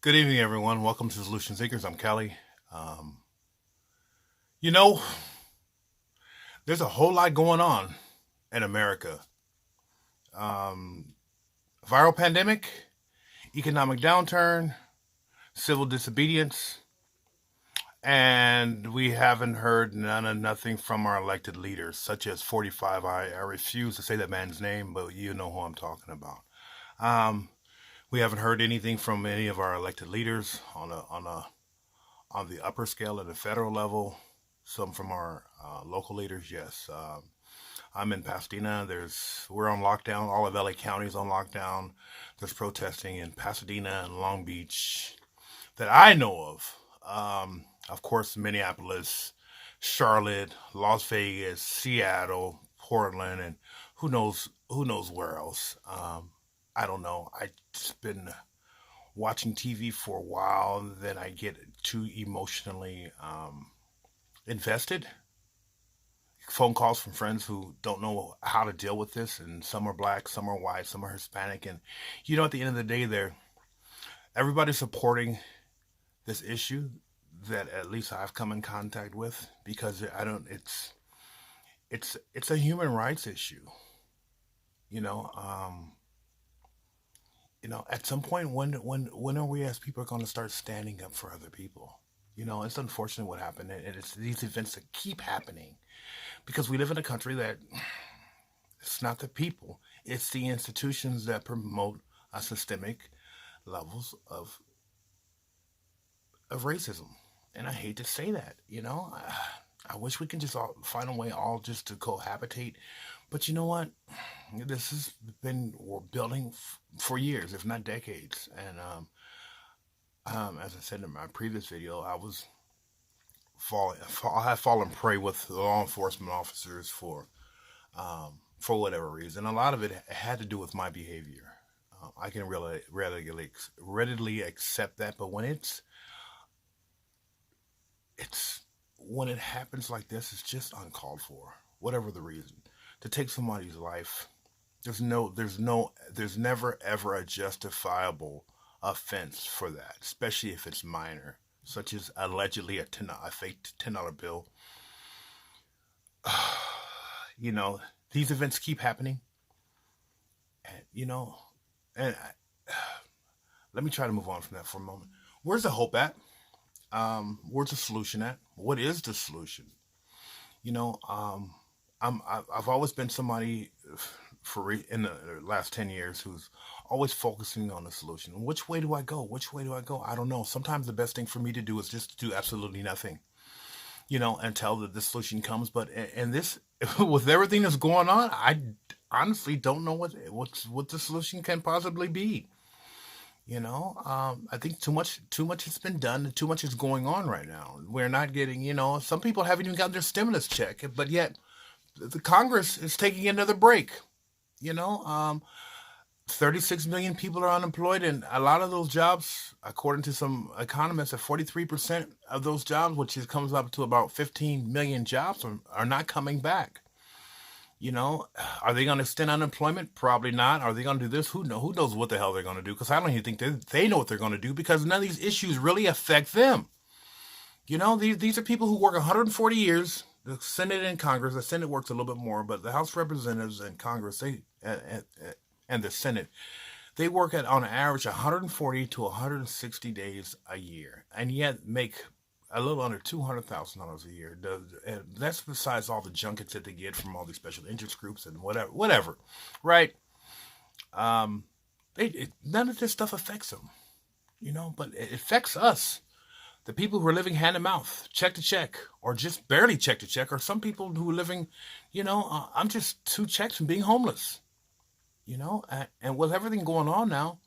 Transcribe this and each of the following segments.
Good evening, everyone. Welcome to Solution Seekers. I'm Kelly. Um, you know, there's a whole lot going on in America. Um, Viral pandemic, economic downturn, civil disobedience, and we haven't heard none of nothing from our elected leaders, such as 45. I refuse to say that man's name, but you know who I'm talking about. Um, we haven't heard anything from any of our elected leaders on the upper scale at the federal level. Some from our local leaders, yes. I'm in Pasadena. We're on lockdown. All of LA County is on lockdown. There's protesting in Pasadena and Long Beach that I know of. Of course, Minneapolis, Charlotte, Las Vegas, Seattle, Portland, and who knows where else. I don't know. I just been watching TV for a while, then I get too emotionally invested. Phone calls from friends who don't know how to deal with this, and some are black, some are white, some are Hispanic, and at the end of the day, they're everybody's supporting this issue that at least I've come in contact with because I don't. It's a human rights issue. You know, um, at some point, when are we as people going to start standing up for other people? It's unfortunate what happened, and it's these events that keep happening because we live in a country that it's not the people, it's the institutions that promote a systemic levels of racism. And I hate to say that, I wish we can just all find a way all just to cohabitate. But you know what? This has been we're building for years, if not decades. And as I said in my previous video, I have fallen prey with law enforcement officers for whatever reason. A lot of it had to do with my behavior. I can really readily accept that, but it's when it happens like this, it's just uncalled for. Whatever the reason, to take somebody's life, there's never ever a justifiable offense for that, especially if it's minor, such as allegedly a fake $10 bill. you know, these events keep happening, and and let me try to move on from that for a moment. Where's the hope at? Where's the solution at? What is the solution? You know, um, I've always been somebody in the last 10 years who's always focusing on the solution. Which way do I go? Which way do I go? I don't know. Sometimes the best thing for me to do is just to do absolutely nothing. Until the solution comes. But and this, with everything that's going on, I honestly don't know what the solution can possibly be. I think too much has been done, and too much is going on right now. We're not getting, some people haven't even gotten their stimulus check, but yet the Congress is taking another break. You know, um, 36 million people are unemployed, and a lot of those jobs, according to some economists, at 43% of those jobs, comes up to about 15 million jobs, are not coming back. You know, are they going to extend unemployment? Probably not. Are they going to do this? Who knows what the hell they're going to do? Because I don't even think they know what they're going to do because none of these issues really affect them. These are people who work 140 years. The Senate and Congress. The Senate works a little bit more, but the House of Representatives and Congress, and the Senate, they work at on average 140 to 160 days a year, and yet make a little under $200,000 a year. And that's besides all the junkets that they get from all these special interest groups and whatever, right? Um, None of this stuff affects them, but it affects us, the people who are living hand to mouth, check to check, or just barely check to check, or some people who are living, I'm just two checks from being homeless, and with everything going on now,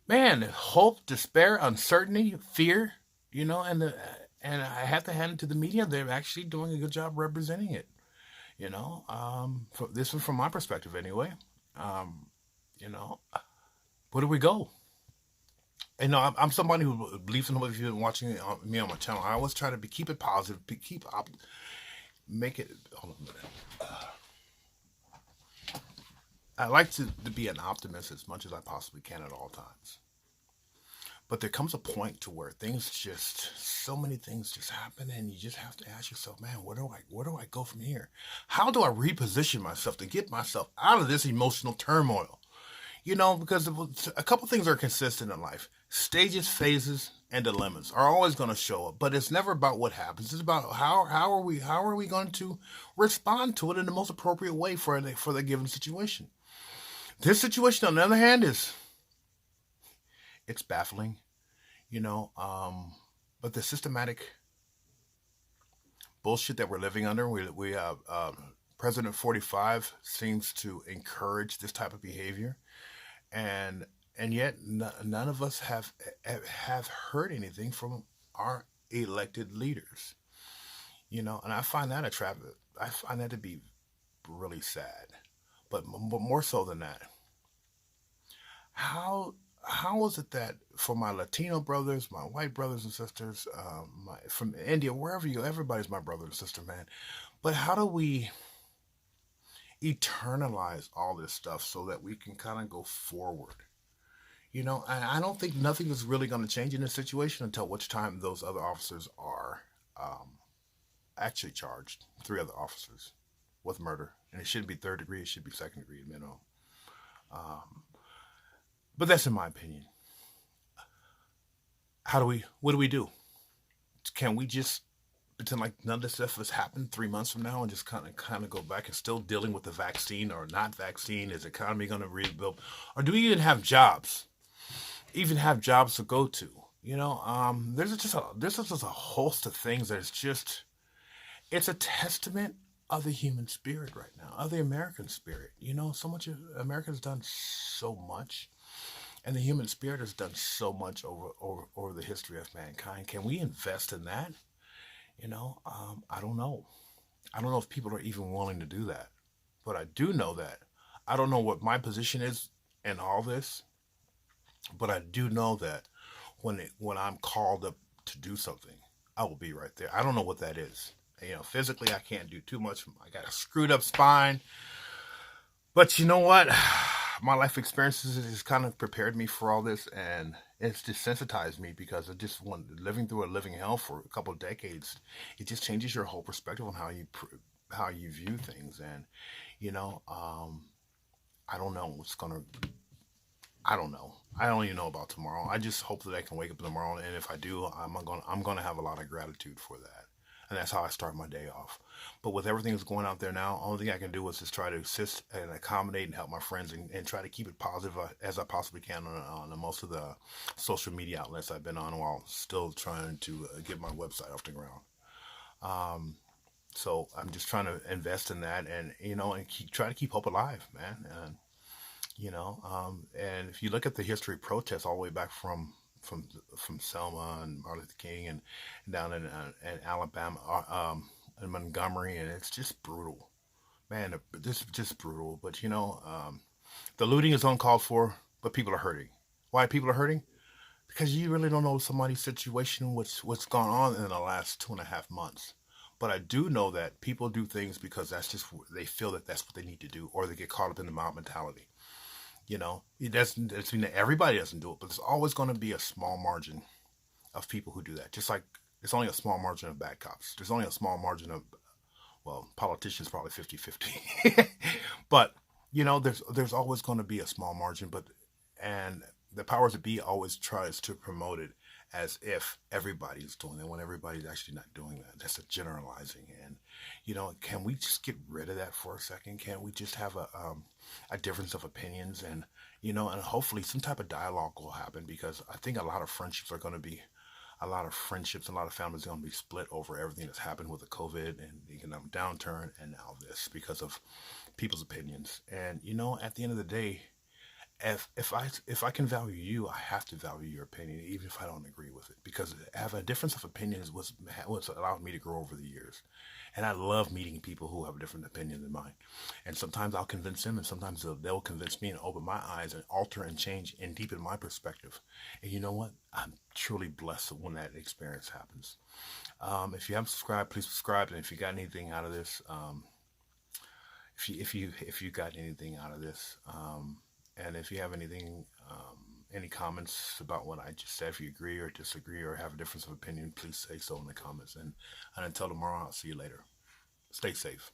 man, hope, despair, uncertainty, fear, and I have to hand it to the media. They're actually doing a good job representing it. This is from my perspective anyway. Um, you know, where do we go? I'm somebody who believes in hope. If you've been watching me on my channel, I always try to keep it positive, make it. Hold on a minute. I like to be an optimist as much as I possibly can at all times. But there comes a point to where things just, so many things just happen, and you just have to ask yourself, man, where do I go from here? How do I reposition myself to get myself out of this emotional turmoil? Because a couple things are consistent in life. Stages, phases, and dilemmas are always going to show up, but it's never about what happens. It's about how are we going to respond to it in the most appropriate way for the given situation. This situation, on the other hand, it's baffling, you know. But the systematic bullshit that we're living under, we have President 45 seems to encourage this type of behavior, and yet none of us have heard anything from our elected leaders. And I find that I find that to be really sad. But more so than that, how how is it that for my Latino brothers, my white brothers and sisters, from India, wherever you, everybody's my brother and sister, man. But how do we eternalize all this stuff so that we can kind of go forward? I don't think nothing is really going to change in this situation until which time those other officers are actually charged. Three other officers with murder, and it shouldn't be third degree; it should be second degree minimum. Um, but that's in my opinion. How do we? What do we do? Can we just pretend like none of this stuff has happened 3 months from now and just kind of go back and still dealing with the vaccine or not vaccine? Is the economy going to rebuild, or do we even have jobs? Even have jobs to go to? There's just a host of things that is just, it's a testament of the human spirit right now, of the American spirit. So much of America has done so much, and the human spirit has done so much over the history of mankind. Can we invest in that? I don't know. I don't know if people are even willing to do that. But I do know that I don't know what my position is in all this, but I do know that when I'm called up to do something, I will be right there. I don't know what that is. Physically, I can't do too much. I got a screwed up spine, but you know what? My life experiences has kind of prepared me for all this, and it's desensitized me because I just want living through a living hell for a couple of decades. It just changes your whole perspective on how you view things, and you know, um, I don't know what's gonna. I don't know. I don't even know about tomorrow. I just hope that I can wake up tomorrow, and if I do, I'm gonna have a lot of gratitude for that, and that's how I start my day off. But with everything that's going out there now, only thing I can do is just try to assist and accommodate and help my friends, and try to keep it positive as I possibly can on most of the social media outlets I've been on, while still trying to get my website off the ground. Um, so I'm just trying to invest in that, and try to keep hope alive, man. And if you look at the history of protests all the way back from Selma and Martin Luther King, and down in Alabama, in Montgomery, and it's just brutal, man. This is just brutal. But the looting is uncalled for, but people are hurting. Why people are hurting? Because you really don't know somebody's situation, what's gone on in the last 2.5 months. But I do know that people do things because that's just, they feel that that's what they need to do, or they get caught up in the mob mentality. It doesn't mean that everybody doesn't do it, but there's always going to be a small margin of people who do that. Just like it's only a small margin of bad cops. There's only a small margin of, well, politicians probably 50-50. But there's always going to be a small margin, and the powers that be always tries to promote it as if everybody's doing it when everybody's actually not doing that. That's a generalizing. And can we just get rid of that for a second? Can't we just have a difference of opinions, and hopefully some type of dialogue will happen, because I think a lot of friendships and a lot of families are going to be split over everything that's happened with the COVID and the economic downturn, and now this, because of people's opinions. And at the end of the day, if I can value you, I have to value your opinion, even if I don't agree with it, because have a difference of opinion is what's allowed me to grow over the years. And I love meeting people who have a different opinion than mine. And sometimes I'll convince them, and sometimes they'll convince me and open my eyes and alter and change and deepen my perspective. And you know what? I'm truly blessed when that experience happens. If you haven't subscribed, please subscribe. And if you got anything out of this, if you got anything out of this, and if you have anything any comments about what I just said. If you agree or disagree or have a difference of opinion, please say so in the comments. And until tomorrow, I'll see you later. Stay safe.